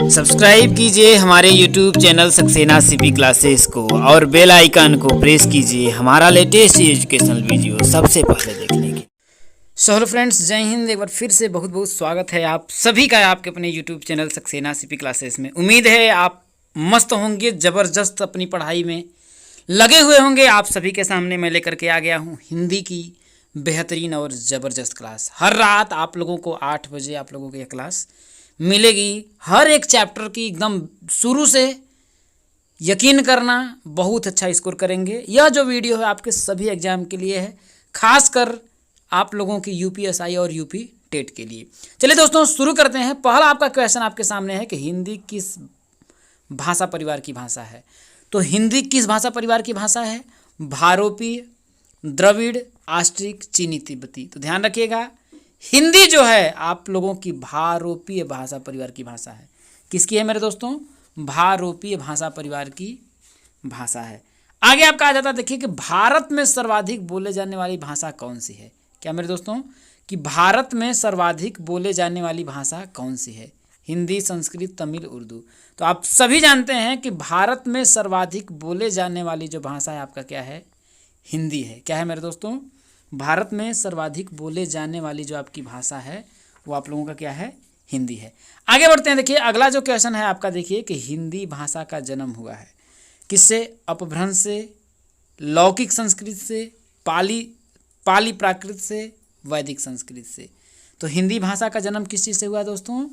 Subscribe कीजिए हमारे YouTube channel Saxena CP classes को और बेल आइकन को प्रेस कीजिए हमारा लेटेस्ट एजुकेशनल वीडियो सबसे पहले देखने के। हेलो फ्रेंड्स, जय हिंद। एक बार फिर से बहुत बहुत स्वागत है आप सभी का आपके अपने YouTube channel Saxena CP classes में। उम्मीद है आप मस्त होंगे, ज़बरदस्त अपनी पढ़ाई में लगे हुए होंगे। आप सभी के सामने मैं लेकर के आ गया हूँ हिंदी की बेहतरीन और ज़बरदस्त क्लास। हर रात आप लोगों को 8 बजे आप लोगों को यह क्लास मिलेगी। हर एक चैप्टर की एकदम शुरू से यकीन करना बहुत अच्छा स्कोर करेंगे। यह जो वीडियो है आपके सभी एग्जाम के लिए है, खासकर आप लोगों की यूपीएसआई और यूपी टेट के लिए। चलिए दोस्तों शुरू करते हैं। पहला आपका क्वेश्चन आपके सामने है कि हिंदी किस भाषा परिवार की भाषा है। तो हिंदी किस भाषा परिवार की भाषा है? भारोपीय, द्रविड़, आस्ट्रिक, चीनी, तिब्बती। तो ध्यान रखिएगा, हिंदी जो है आप लोगों की भारोपीय भाषा परिवार की भाषा है। किसकी है मेरे दोस्तों? भारोपीय भाषा परिवार की भाषा है। आगे आपका आ जाता है, देखिए कि भारत में सर्वाधिक बोले जाने वाली भाषा कौन सी है। क्या मेरे दोस्तों कि भारत में सर्वाधिक बोले जाने वाली भाषा कौन सी है? हिंदी, संस्कृत, तमिल, उर्दू। तो आप सभी जानते हैं कि भारत में सर्वाधिक बोले जाने वाली जो भाषा है आपका क्या है? हिंदी है। क्या है मेरे दोस्तों? भारत में सर्वाधिक बोले जाने वाली जो आपकी भाषा है वो आप लोगों का क्या है? हिंदी है। आगे बढ़ते हैं। देखिए अगला जो क्वेश्चन है आपका, देखिए कि हिंदी भाषा का जन्म हुआ है किससे? अपभ्रंश से, लौकिक संस्कृत से, पाली प्राकृत से, वैदिक संस्कृत से। तो हिंदी भाषा का जन्म किस चीज़ से हुआ है दोस्तों?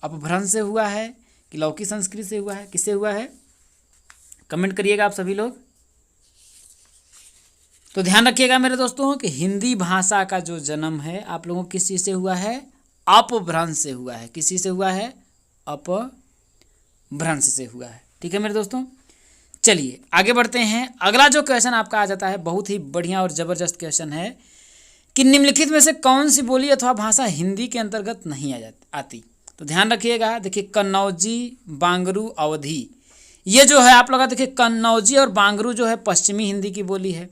अपभ्रंश से हुआ है कि लौकिक संस्कृत से हुआ है? किससे हुआ है? कमेंट करिएगा आप सभी लोग। तो ध्यान रखिएगा मेरे दोस्तों कि हिंदी भाषा का जो जन्म है आप लोगों को किस चीज़ से हुआ है? अपभ्रंश से हुआ है। किस चीज़ से हुआ है? अपभ्रंश से हुआ है। ठीक है मेरे दोस्तों, चलिए आगे बढ़ते हैं। अगला जो क्वेश्चन आपका आ जाता है बहुत ही बढ़िया और ज़बरदस्त क्वेश्चन है कि निम्नलिखित में से कौन सी बोली अथवा भाषा हिंदी के अंतर्गत नहीं आती। तो ध्यान रखिएगा, देखिए कन्नौजी, बांगरू, अवधी। ये जो है आप लोग देखिए कन्नौजी और बांगरू जो है पश्चिमी हिंदी की बोली है।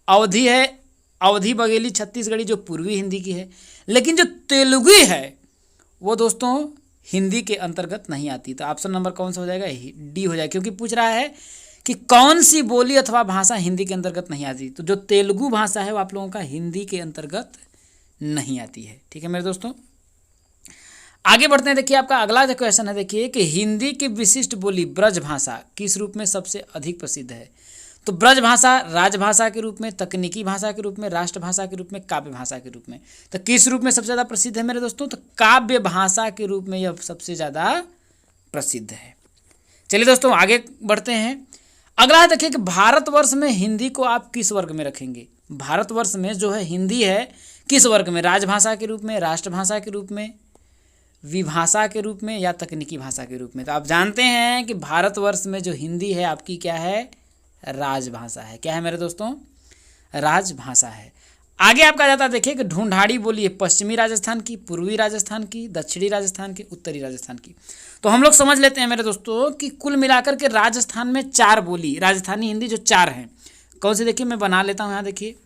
अवधी है, अवधी बघेली छत्तीसगढ़ी जो पूर्वी हिंदी की है। लेकिन जो तेलुगु है वो दोस्तों हिंदी के अंतर्गत नहीं आती। तो ऑप्शन नंबर कौन सा हो जाएगा? डी हो जाएगा, क्योंकि पूछ रहा है कि कौन सी बोली अथवा भाषा हिंदी के अंतर्गत नहीं आती। तो जो तेलुगु भाषा है वो आप लोगों का हिंदी के अंतर्गत नहीं आती है। ठीक है मेरे दोस्तों, आगे बढ़ते हैं। देखिए आपका अगला जो क्वेश्चन है, देखिए कि हिंदी की विशिष्ट बोली ब्रज भाषा किस रूप में सबसे अधिक प्रसिद्ध है। तो ब्रज भाषा राजभाषा के रूप में, तकनीकी भाषा के रूप में, राष्ट्रभाषा के रूप में, काव्य भाषा के रूप में। तो किस रूप में सबसे ज़्यादा प्रसिद्ध है मेरे दोस्तों? तो काव्य भाषा के रूप में यह सबसे ज़्यादा प्रसिद्ध है। चलिए दोस्तों आगे बढ़ते हैं। अगला देखिए कि भारतवर्ष में हिंदी को आप किस वर्ग में रखेंगे। भारतवर्ष में जो है हिंदी है किस वर्ग में? राजभाषा के रूप में, राष्ट्रभाषा के रूप में, विभाषा के रूप में, या तकनीकी भाषा के रूप में। तो आप जानते हैं कि भारतवर्ष में जो हिंदी है आपकी क्या है? राजभाषा है। क्या है मेरे दोस्तों? राजभाषा है। आगे आपका जाता है, देखिए कि ढूंढाड़ी बोली है पश्चिमी राजस्थान की, पूर्वी राजस्थान की, दक्षिणी राजस्थान की, उत्तरी राजस्थान की। तो हम लोग समझ लेते हैं मेरे दोस्तों कि कुल मिलाकर के राजस्थान में 4 बोली राजस्थानी हिंदी जो 4 हैं। कौन सी? देखिए मैं बना लेता हूँ यहाँ। देखिए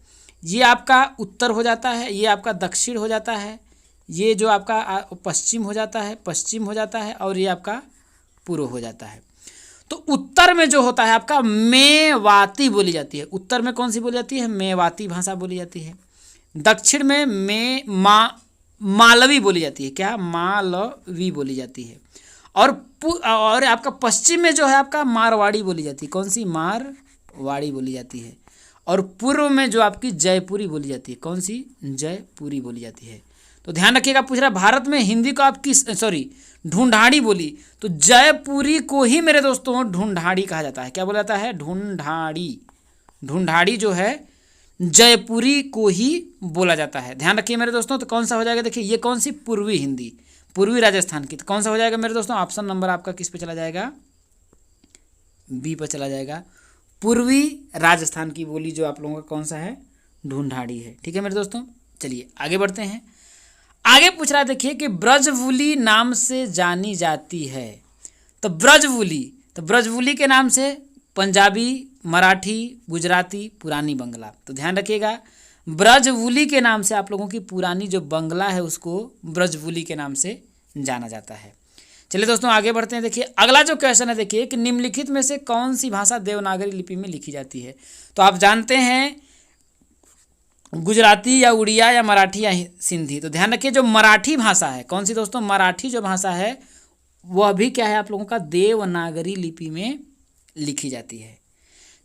ये आपका उत्तर हो जाता है, ये आपका दक्षिण हो जाता है, ये जो आपका पश्चिम हो जाता है, और ये आपका पूर्व हो जाता है। तो उत्तर में जो होता है आपका मेवाती बोली जाती है। उत्तर में कौन सी बोली जाती है? मेवाती भाषा बोली जाती है। दक्षिण में मालवी बोली जाती है। क्या? मालवी बोली जाती है। और आपका पश्चिम में जो है आपका मारवाड़ी बोली जाती है। कौन सी? मारवाड़ी बोली जाती है। और पूर्व में जो आपकी जयपुरी बोली जाती है। कौन सी? जयपुरी बोली जाती है। तो ध्यान रखिएगा, पूछ रहा भारत में हिंदी को आप ढूंढाड़ी बोली। तो जयपुरी को ही मेरे दोस्तों ढूंढाड़ी कहा जाता है। क्या बोला जाता है? ढूंढाड़ी। ढूंढाड़ी जो है जयपुरी को ही बोला जाता है। ध्यान रखिए मेरे दोस्तों। तो कौन सा हो जाएगा? देखिए ये कौन सी? पूर्वी हिंदी, पूर्वी राजस्थान की। तो कौन सा हो जाएगा मेरे दोस्तों? ऑप्शन नंबर आपका किस पे चला जाएगा? बी पर चला जाएगा। पूर्वी राजस्थान की बोली जो आप लोगों का कौन सा है? ढूंढाड़ी है। ठीक है मेरे दोस्तों, चलिए आगे बढ़ते हैं। आगे पूछ रहा है, देखिए कि ब्रजवुली नाम से जानी जाती है। तो ब्रजवुली के नाम से पंजाबी, मराठी, गुजराती, पुरानी बंगला। तो ध्यान रखिएगा, ब्रजवुली के नाम से आप लोगों की पुरानी जो बंगला है उसको ब्रजवुली के नाम से जाना जाता है। चलिए दोस्तों आगे बढ़ते हैं। देखिए अगला जो क्वेश्चन है, देखिए कि निम्नलिखित में से कौन सी भाषा देवनागरी लिपि में लिखी जाती है। तो आप जानते हैं गुजराती या उड़िया या मराठी या सिंधी। तो ध्यान रखिए जो मराठी भाषा है, कौन सी दोस्तों, मराठी जो भाषा है वह भी क्या है आप लोगों का देवनागरी लिपि में लिखी जाती है।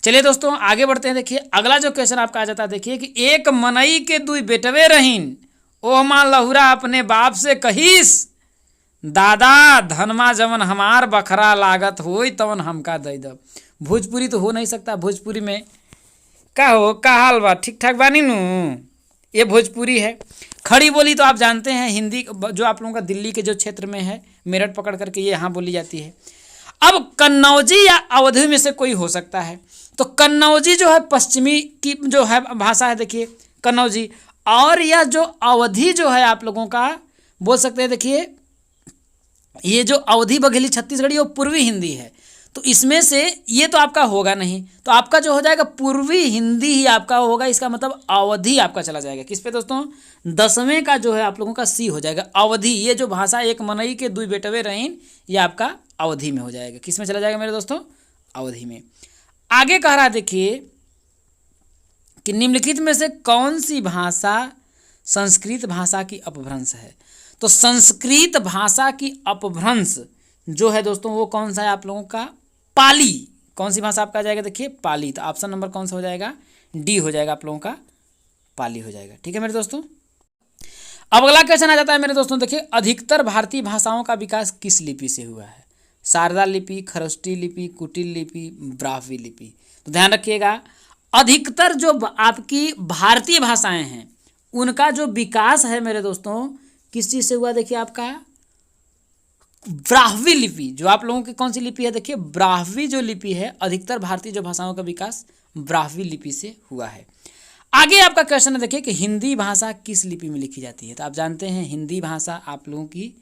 चलिए दोस्तों आगे बढ़ते हैं। देखिए अगला जो क्वेश्चन आपका आ जाता है, देखिए कि एक मनई के दुई बेटवे रहीन, ओह माँ लहुरा अपने बाप से कहीस, दादा धनमा जवन हमार बखरा लागत होई तवन हमका दई दब। भोजपुरी तो हो नहीं सकता, भोजपुरी में का हो का हाल बा, ठीक ठाक बानी नू, ये भोजपुरी है। खड़ी बोली तो आप जानते हैं हिंदी जो आप लोगों का दिल्ली के जो क्षेत्र में है, मेरठ पकड़ करके ये यहाँ बोली जाती है। अब कन्नौजी या अवधी में से कोई हो सकता है। तो कन्नौजी जो है पश्चिमी की जो है भाषा है, देखिए कन्नौजी, और यह जो अवधी जो है आप लोगों का बोल सकते हैं, देखिए ये जो अवधी बघेली छत्तीसगढ़ी वो पूर्वी हिंदी है। तो इसमें से ये तो आपका होगा नहीं, तो आपका जो हो जाएगा पूर्वी हिंदी ही आपका होगा। इसका मतलब अवधी आपका चला जाएगा किस पे दोस्तों, 10वें का जो है आप लोगों का सी हो जाएगा अवधी। ये जो भाषा एक मनई के दुई बेटवे रहीन, ये आपका अवधी में हो जाएगा। किस में चला जाएगा मेरे दोस्तों, अवधी में। आगे कह रहा है देखिए कि निम्नलिखित में से कौन सी भाषा संस्कृत भाषा की अपभ्रंश है। तो संस्कृत भाषा की अपभ्रंश जो है दोस्तों वो कौन सा है आप लोगों का, पाली। कौन सी भाषा आपका आ जाएगा, देखिए पाली। तो ऑप्शन नंबर कौन सा हो जाएगा, डी हो जाएगा आप लोगों का, पाली हो जाएगा। ठीक है मेरे दोस्तों। अब अगला क्वेश्चन आ जाता है मेरे दोस्तों, देखिए अधिकतर भारतीय भाषाओं का विकास किस लिपि से हुआ है। शारदा लिपि, खरष्टी लिपि, कुटिल लिपि, ब्राह्मी लिपि। तो ध्यान रखिएगा अधिकतर जो आपकी भारतीय भाषाएं हैं उनका जो विकास है मेरे दोस्तों किस चीज़ से हुआ, देखिए आपका ब्राह्मी लिपि। जो आप लोगों की कौन सी लिपि है, देखिए ब्राह्मी जो लिपि है, अधिकतर भारतीय जो भाषाओं का विकास ब्राह्मी लिपि से हुआ है। आगे आपका क्वेश्चन है देखिए कि हिंदी भाषा किस लिपि में लिखी जाती है। तो आप जानते हैं हिंदी भाषा आप लोगों की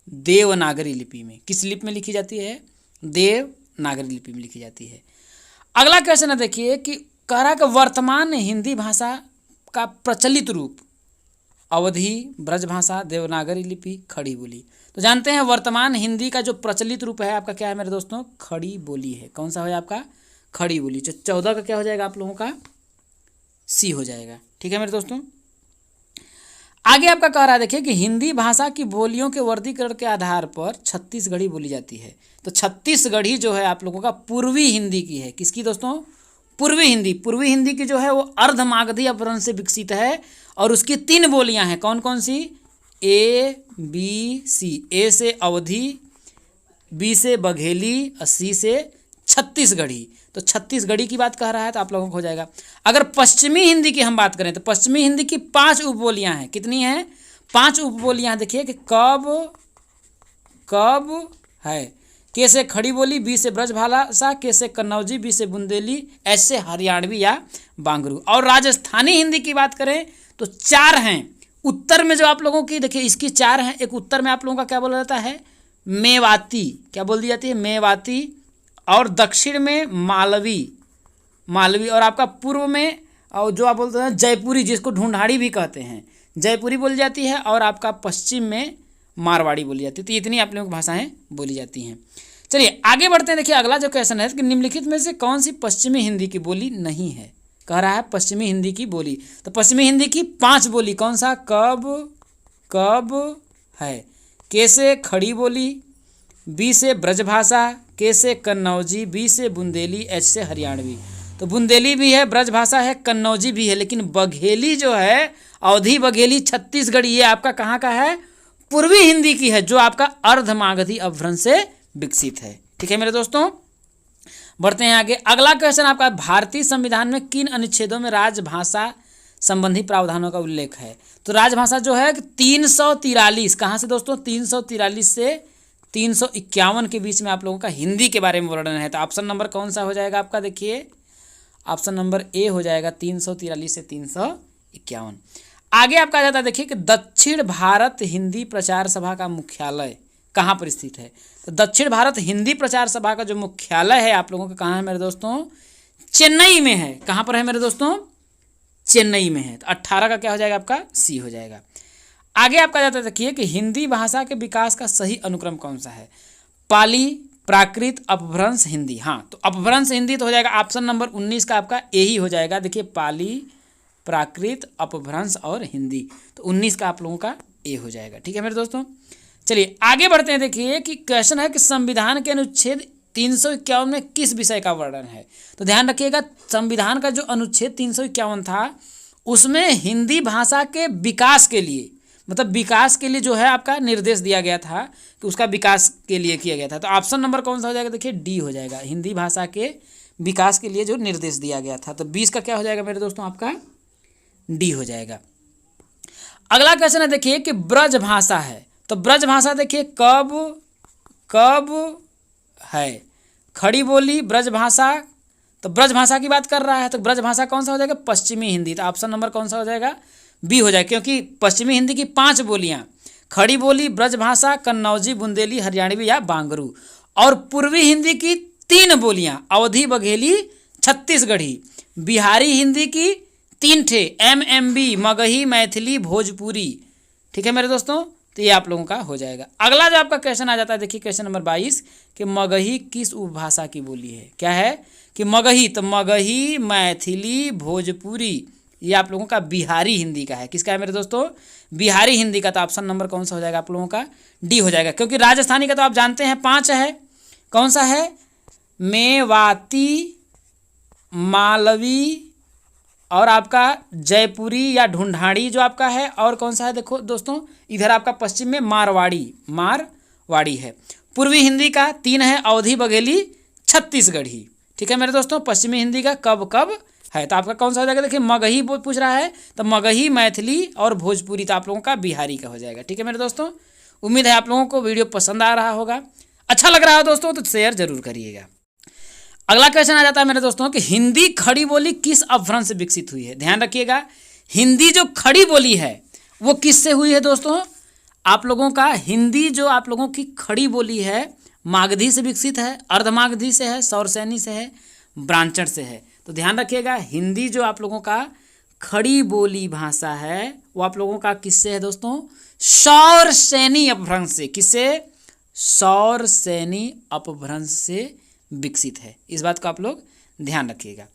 देवनागरी लिपि में, किस लिपि में लिखी जाती है, देवनागरी लिपि में लिखी जाती है। अगला क्वेश्चन है देखिए कि कह रहा कि वर्तमान हिंदी भाषा का प्रचलित रूप अवधी, ब्रजभाषा, देवनागरी लिपि, खड़ी बोली। तो जानते हैं वर्तमान हिंदी का जो प्रचलित रूप है आपका क्या है मेरे दोस्तों, खड़ी बोली है। कौन सा है आपका, खड़ी बोली। 14 का क्या हो जाएगा आप लोगों का, सी हो जाएगा। ठीक है मेरे दोस्तों। आगे आपका कह रहा है देखिए कि हिंदी भाषा की बोलियों के वर्गीकरण के आधार पर छत्तीसगढ़ी बोली जाती है। तो छत्तीसगढ़ी जो है आप लोगों का पूर्वी हिंदी की है। किसकी दोस्तों, पूर्वी हिंदी। पूर्वी हिंदी की जो है वो अर्धमागधी अपभ्रंश से विकसित है और उसकी 3 बोलियां हैं। कौन कौन सी, ए बी सी। ए से अवधी, बी से बघेली और सी से छत्तीसगढ़ी। तो छत्तीसगढ़ी की बात कह रहा है तो आप लोगों को हो जाएगा। अगर पश्चिमी हिंदी की हम बात करें तो पश्चिमी हिंदी की 5 उपबोलियां हैं। कितनी हैं, 5 उपबोलियां। देखिए कि कब है, के से खड़ी बोली, बी से ब्रजभाषा, के से कन्नौजी, बी से बुंदेली, एस से हरियाणवी या बांगरू। और राजस्थानी हिंदी की बात करें तो 4 हैं। उत्तर में जो आप लोगों की देखिए इसकी 4 हैं। एक उत्तर में आप लोगों का क्या बोला जाता है, मेवाती। क्या बोल दी जाती है, मेवाती। और दक्षिण में मालवी। और आपका पूर्व में और जो आप बोलते हैं जयपुरी, जिसको ढूंढाड़ी भी कहते हैं, जयपुरी बोली जाती है। और आपका पश्चिम में मारवाड़ी बोली जाती है। तो इतनी आप लोगों की भाषाएं बोली जाती हैं। चलिए आगे बढ़ते हैं। देखिए अगला जो क्वेश्चन है कि निम्नलिखित में से कौन सी पश्चिमी हिंदी की बोली नहीं है। कह रहा है पश्चिमी हिंदी की बोली। तो पश्चिमी हिंदी की 5 बोली कौन सा, कब है, के से खड़ी बोली, बी से ब्रजभाषा, के से कन्नौजी, बी से बुंदेली, एच से हरियाणवी। तो बुंदेली भी है, ब्रजभाषा है, कन्नौजी भी है, लेकिन बघेली जो है अवधी बघेली छत्तीसगढ़ी ये आपका कहाँ का है, पूर्वी हिंदी की है, जो आपका अर्धमागधी अपभ्रंश से विकसित है। ठीक है मेरे दोस्तों, बढ़ते हैं आगे। अगला क्वेश्चन आपका भारतीय संविधान में किन अनुच्छेदों में राजभाषा संबंधी प्रावधानों का उल्लेख है। तो राजभाषा जो है 343, कहाँ से दोस्तों, 343 से 351 के बीच में आप लोगों का हिंदी के बारे में वर्णन है। तो ऑप्शन नंबर कौन सा हो जाएगा आपका, देखिए ऑप्शन नंबर ए हो जाएगा 343 से 351। आगे आपका आ जाता है देखिए कि दक्षिण भारत हिंदी प्रचार सभा का मुख्यालय कहाँ पर स्थित है। तो दक्षिण भारत हिंदी प्रचार सभा का जो मुख्यालय है आप लोगों का कहाँ है मेरे दोस्तों, चेन्नई में है। कहाँ पर है मेरे दोस्तों, चेन्नई में है। तो 18 का क्या हो जाएगा आपका, सी हो जाएगा। आगे आपका जाता है, देखिए कि हिंदी भाषा के विकास का सही अनुक्रम कौन सा है? पाली, प्राकृत, अपभ्रंश, हिंदी। हाँ, तो अपभ्रंश हिंदी तो हो जाएगा ऑप्शन नंबर 19 का आपका ए ही हो जाएगा। देखिए पाली, प्राकृत, अपभ्रंश और हिंदी, तो 19 का आप लोगों का ए हो जाएगा। ठीक है मेरे दोस्तों, चलिए आगे बढ़ते हैं। देखिए कि क्वेश्चन है कि संविधान के अनुच्छेद 351 में किस विषय का वर्णन है? तो ध्यान रखिएगा, संविधान का जो अनुच्छेद 351 था उसमें हिंदी भाषा के विकास के लिए, मतलब विकास के लिए जो है आपका निर्देश दिया गया था कि उसका विकास के लिए किया गया था। तो ऑप्शन नंबर कौन सा हो जाएगा? देखिए डी हो जाएगा, हिंदी भाषा के विकास के लिए जो निर्देश दिया गया था। तो 20 का क्या हो जाएगा मेरे दोस्तों? आपका डी हो जाएगा। अगला क्वेश्चन है, देखिए कि ब्रज भाषा है, तो ब्रज भाषा देखिए कब है? खड़ी बोली ब्रज भाषा, तो ब्रज भाषा की बात कर रहा है, तो ब्रज भाषा कौन सा हो जाएगा? पश्चिमी हिंदी। तो ऑप्शन नंबर कौन सा हो जाएगा? बी हो जाएगा, क्योंकि पश्चिमी हिंदी की 5 बोलियां, खड़ी बोली, ब्रज भाषा, कन्नौजी, बुंदेली, हरियाणवी या बांगरू, और पूर्वी हिंदी की 3 बोलियां, अवधी, बघेली, छत्तीसगढ़ी। बिहारी हिंदी की 3 ठे, MMB, मगही, मैथिली, भोजपुरी। ठीक है मेरे दोस्तों, तो ये आप लोगों का हो जाएगा। अगला जो आपका क्वेश्चन आ जाता है, देखिए क्वेश्चन नंबर 22 कि मगही किस उपभाषा की बोली है? क्या है कि मगही, तो मगही, मैथिली, भोजपुरी, ये आप लोगों का बिहारी हिंदी का है। किसका है मेरे दोस्तों? बिहारी हिंदी का। तो ऑप्शन नंबर कौन सा हो जाएगा आप लोगों का? डी हो जाएगा, क्योंकि राजस्थानी का तो आप जानते हैं 5 है। कौन सा है? मेवाती, मालवी, और आपका जयपुरी या ढूंढाड़ी जो आपका है, और कौन सा है देखो दोस्तों, इधर आपका पश्चिम में मारवाड़ी है। पूर्वी हिंदी का 3 है, अवधी, बघेली, छत्तीसगढ़ी। ठीक है मेरे दोस्तों, पश्चिमी हिंदी का कब है, तो आपका कौन सा हो जाएगा? देखिए मगही पूछ रहा है, तो मगही, मैथिली और भोजपुरी, तो आप लोगों का बिहारी का हो जाएगा। ठीक है मेरे दोस्तों, उम्मीद है आप लोगों को वीडियो पसंद आ रहा होगा, अच्छा लग रहा है दोस्तों तो शेयर जरूर करिएगा। अगला क्वेश्चन आ जाता है मेरे दोस्तों कि हिंदी खड़ी बोली किस अपभ्रंश से विकसित हुई है? ध्यान रखिएगा, हिंदी जो खड़ी बोली है वो किससे हुई है दोस्तों? आप लोगों का हिंदी जो आप लोगों की खड़ी बोली है मागधी से विकसित है, अर्धमागधी से है, सौरसैनी से है, ब्राह्मण से है। तो ध्यान रखिएगा, हिंदी जो आप लोगों का खड़ी बोली भाषा है वो आप लोगों का किससे है दोस्तों? सौरसैनी अपभ्रंश से। किससे? सौरसैनी अपभ्रंश से विकसित है। इस बात को आप लोग ध्यान रखिएगा।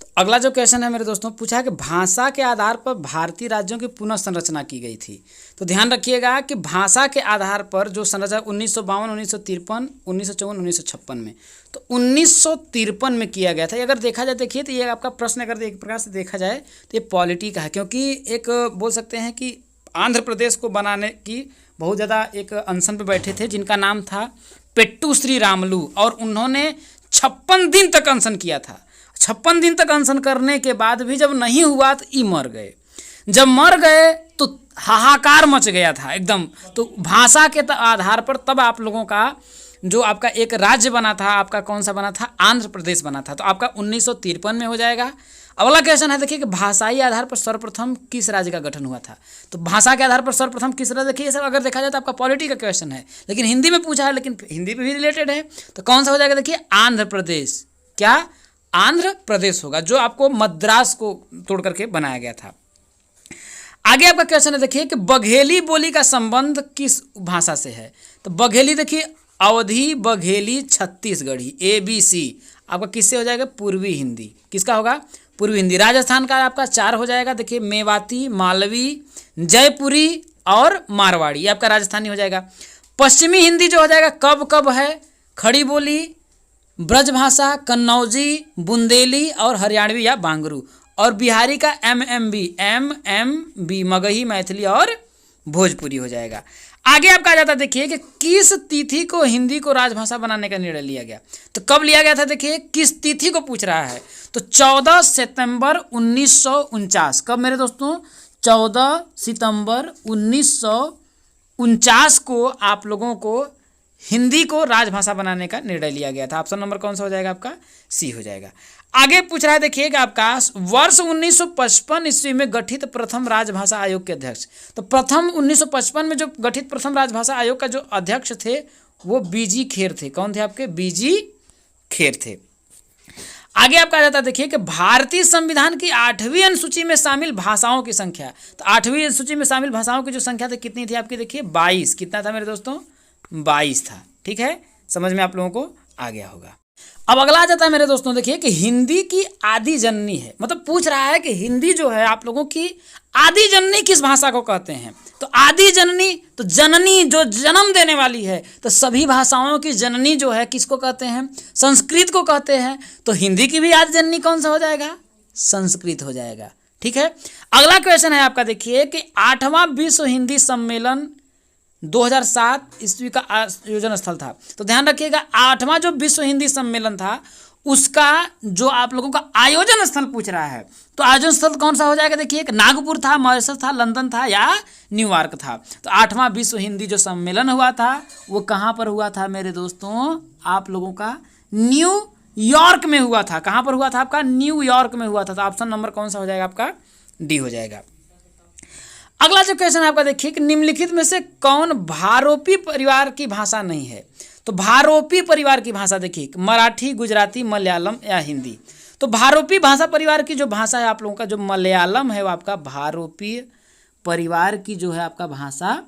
तो अगला जो क्वेश्चन है मेरे दोस्तों, पूछा है कि भाषा के आधार पर भारतीय राज्यों की पुनः संरचना की गई थी। तो ध्यान रखिएगा कि भाषा के आधार पर जो संरचना 1952, 1953, 1954, 1956 में, तो 1953 में किया गया था। अगर देखा जाए, देखिए तो ये आपका प्रश्न अगर एक प्रकार से देखा जाए तो ये पॉलिटी का है, क्योंकि एक बोल सकते हैं कि आंध्र प्रदेश को बनाने की बहुत ज़्यादा एक अनशन पे बैठे थे जिनका नाम था पेट्टू श्री रामलू, और उन्होंने 56 दिन तक अनशन किया था। 56 दिन तक अनशन करने के बाद भी जब नहीं हुआ तो ये मर गए। जब मर गए तो हाहाकार मच गया था एकदम। तो भाषा के आधार पर तब आप लोगों का जो आपका एक राज्य बना था, आपका कौन सा बना था? आंध्र प्रदेश बना था। तो आपका 1953 में हो जाएगा। अगला क्वेश्चन है, देखिए कि भाषाई आधार पर सर्वप्रथम किस राज्य का गठन हुआ था? तो भाषा के आधार पर सर्वप्रथम किस राज्य, देखिए सब अगर देखा जाए तो आपका पॉलिटी का क्वेश्चन है, लेकिन हिंदी में पूछा है, लेकिन हिंदी पे भी रिलेटेड है। तो कौन सा हो जाएगा? देखिए आंध्र प्रदेश। क्या? आंध्र प्रदेश होगा, जो आपको मद्रास को तोड़ करके बनाया गया था। आगे आपका क्वेश्चन है, देखिए कि बघेली बोली का संबंध किस भाषा से है? तो बघेली देखिए अवधी, बघेली, छत्तीसगढ़ी, ABC आपका किससे हो जाएगा? पूर्वी हिंदी। किसका होगा? पूर्वी हिंदी। राजस्थान का आपका 4 हो जाएगा, देखिए मेवाती, मालवी, जयपुरी और मारवाड़ी, आपका राजस्थानी हो जाएगा। पश्चिमी हिंदी जो हो जाएगा कब है? खड़ी बोली, ब्रज भाषा, कन्नौजी, बुंदेली और हरियाणवी या बांगरू, और बिहारी का MMB, मगही, मैथिली और भोजपुरी हो जाएगा। आगे आपका आ जाता है, देखिए कि किस तिथि को हिंदी को राजभाषा बनाने का निर्णय लिया गया? तो कब लिया गया था? देखिए किस तिथि को पूछ रहा है, तो 14 सितंबर 1949। कब मेरे दोस्तों? 14 सितंबर 1949 को आप लोगों को हिंदी को राजभाषा बनाने का निर्णय लिया गया था। ऑप्शन नंबर कौन सा हो जाएगा? आपका सी हो जाएगा। आगे पूछ रहा है, देखिएगा आपका वर्ष 1955 ईस्वी में गठित प्रथम राजभाषा आयोग के अध्यक्ष। तो प्रथम 1955 में जो गठित प्रथम राजभाषा आयोग का जो अध्यक्ष थे वो BG खेर थे। कौन थे आपके? BG खेर थे। आगे आपका आ जाता है, देखिए कि भारतीय संविधान की 8वीं अनुसूची में शामिल भाषाओं की संख्या। तो 8वीं अनुसूची में शामिल भाषाओं की जो संख्या थी कितनी थी आपकी, देखिए 22। कितना था मेरे दोस्तों, 22 था। ठीक है, समझ में आप लोगों को आ गया होगा। अब अगला आ जाता है मेरे दोस्तों, देखिए कि हिंदी की आदि जननी है, मतलब पूछ रहा है कि हिंदी जो है आप लोगों की आदि जननी किस भाषा को कहते हैं। तो आदि जननी, तो जननी जो जन्म देने वाली है, तो सभी भाषाओं की जननी जो है किसको कहते हैं, संस्कृत को कहते हैं। तो हिंदी की भी आदि जननी कौन सा हो जाएगा, संस्कृत हो जाएगा। ठीक है, अगला क्वेश्चन है आपका, देखिए कि 8वां विश्व हिंदी सम्मेलन 2007 ईस्वी का आयोजन स्थल था। तो ध्यान रखिएगा, 8वां जो विश्व हिंदी सम्मेलन था उसका जो आप लोगों का आयोजन स्थल पूछ रहा है, तो आयोजन स्थल कौन सा हो जाएगा, देखिए कि नागपुर था, मॉरिशस था, लंदन था या न्यूयॉर्क था। तो 8वां विश्व हिंदी जो सम्मेलन हुआ था वो कहाँ पर हुआ था मेरे दोस्तों, आप लोगों का न्यूयॉर्क में हुआ था। कहाँ पर हुआ था आपका, न्यूयॉर्क में हुआ था। तो ऑप्शन नंबर कौन सा हो जाएगा आपका, डी हो जाएगा। अगला जो क्वेश्चन है आपका, देखिए कि निम्नलिखित में से कौन भारोपी परिवार की भाषा नहीं है। तो भारोपी परिवार की भाषा देखिए, मराठी, गुजराती, मलयालम या हिंदी। तो भारोपी भाषा परिवार की जो भाषा है आप लोगों का, जो मलयालम है वो आपका भारोपी परिवार की जो है आपका भाषा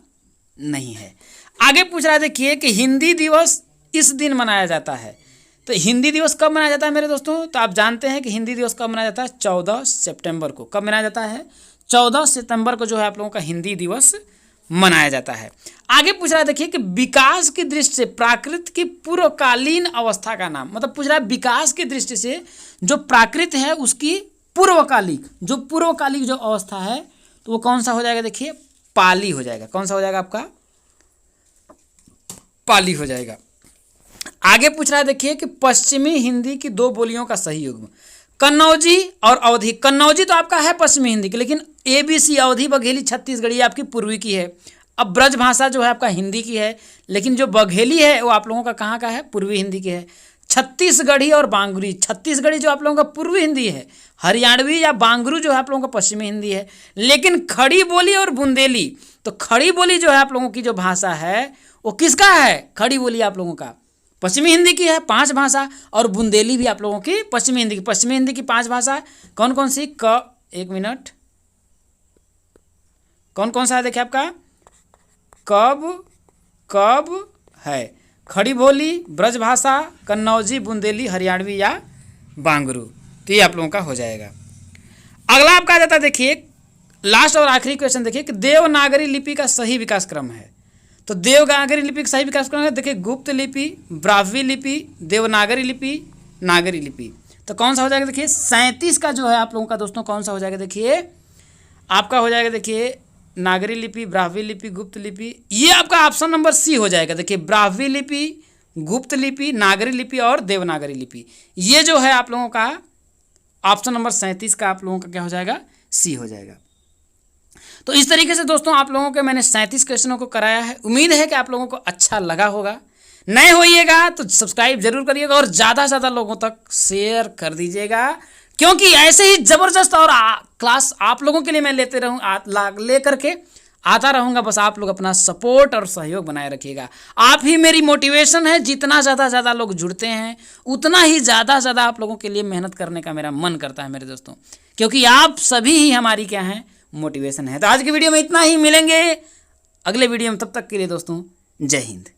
नहीं है। आगे पूछ रहा है, देखिए कि हिंदी दिवस इस दिन मनाया जाता है। तो हिंदी दिवस कब मनाया जाता है मेरे दोस्तों, तो आप जानते हैं कि हिंदी दिवस कब मनाया जाता है, 14 सितंबर को। कब मनाया जाता है, 14 सितंबर को जो है आप लोगों का हिंदी दिवस मनाया जाता है। आगे पूछ रहा है, देखिए कि विकास की दृष्टि से प्राकृत की पूर्वकालीन अवस्था का नाम, मतलब पूछ रहा है विकास की दृष्टि से जो प्राकृत है उसकी पूर्वकालिक जो अवस्था है तो वो कौन सा हो जाएगा, देखिए पाली हो जाएगा। कौन सा हो जाएगा आपका, पाली हो जाएगा। आगे पूछ रहा है, देखिए कि पश्चिमी हिंदी की 2 बोलियों का सही युग्म, कन्नौजी और अवधी। कन्नौजी तो आपका है पश्चिमी हिंदी की, लेकिन ABC अवधी, बघेली, छत्तीसगढ़ी आपकी पूर्वी की है। अब ब्रज भाषा जो है आपका हिंदी की है, लेकिन जो बघेली है वो आप लोगों का कहाँ का है, पूर्वी हिंदी की है। छत्तीसगढ़ी और बांगुरी, छत्तीसगढ़ी जो आप लोगों का पूर्वी हिंदी है, हरियाणवी या बांगरू जो है आप लोगों का पश्चिमी हिंदी है। लेकिन खड़ी बोली और बुंदेली, तो खड़ी बोली जो है आप लोगों की जो भाषा है वो किसका है, खड़ी बोली आप लोगों का पश्चिमी हिंदी की है 5 भाषा, और बुंदेली भी आप लोगों की पश्चिमी हिंदी की। पश्चिमी हिंदी की 5 भाषा कौन कौन सी, एक मिनट, कौन कौन सा है देखिए आपका, कब है, खड़ी बोली, ब्रज भाषा, कन्नौजी, बुंदेली, हरियाणवी या बांगरू। तो ये आप लोगों का हो जाएगा। अगला आपका आ जाता है, देखिए लास्ट और आखिरी क्वेश्चन, देखिए कि देवनागरी लिपि का सही विकास क्रम है। तो देवनागरी लिपि का सही विकास क्रम है, देखिए गुप्त लिपि, ब्राह्मी लिपि, देवनागरी लिपि, नागरी लिपि। तो कौन सा हो जाएगा, देखिए 37 का जो है आप लोगों का दोस्तों कौन सा हो जाएगा, देखिए आपका हो जाएगा, देखिए नागरी लिपि, ब्राह्मी लिपि, गुप्त लिपि। ये आपका ऑप्शन नंबर सी हो जाएगा। देखिए ब्राह्मी लिपि, गुप्त लिपि, नागरी लिपि और देवनागरी लिपि, ये जो है आप लोगों का ऑप्शन नंबर 37 का आप लोगों का क्या हो जाएगा, सी हो जाएगा। तो इस तरीके से दोस्तों आप लोगों के मैंने 37 क्वेश्चनों को कराया है। उम्मीद है कि आप लोगों को अच्छा लगा होगा। नए होइएगा तो सब्सक्राइब जरूर करिएगा और ज़्यादा से ज़्यादा लोगों तक शेयर कर दीजिएगा, क्योंकि ऐसे ही ज़बरदस्त और क्लास आप लोगों के लिए मैं ले करके आता रहूँगा। बस आप लोग अपना सपोर्ट और सहयोग बनाए रखिएगा। आप ही मेरी मोटिवेशन है। जितना ज़्यादा लोग जुड़ते हैं उतना ही ज़्यादा आप लोगों के लिए मेहनत करने का मेरा मन करता है मेरे दोस्तों, क्योंकि आप सभी ही हमारी क्या हैं, मोटिवेशन है। तो आज की वीडियो में इतना ही, मिलेंगे अगले वीडियो में, तब तक के लिए दोस्तों जय हिंद।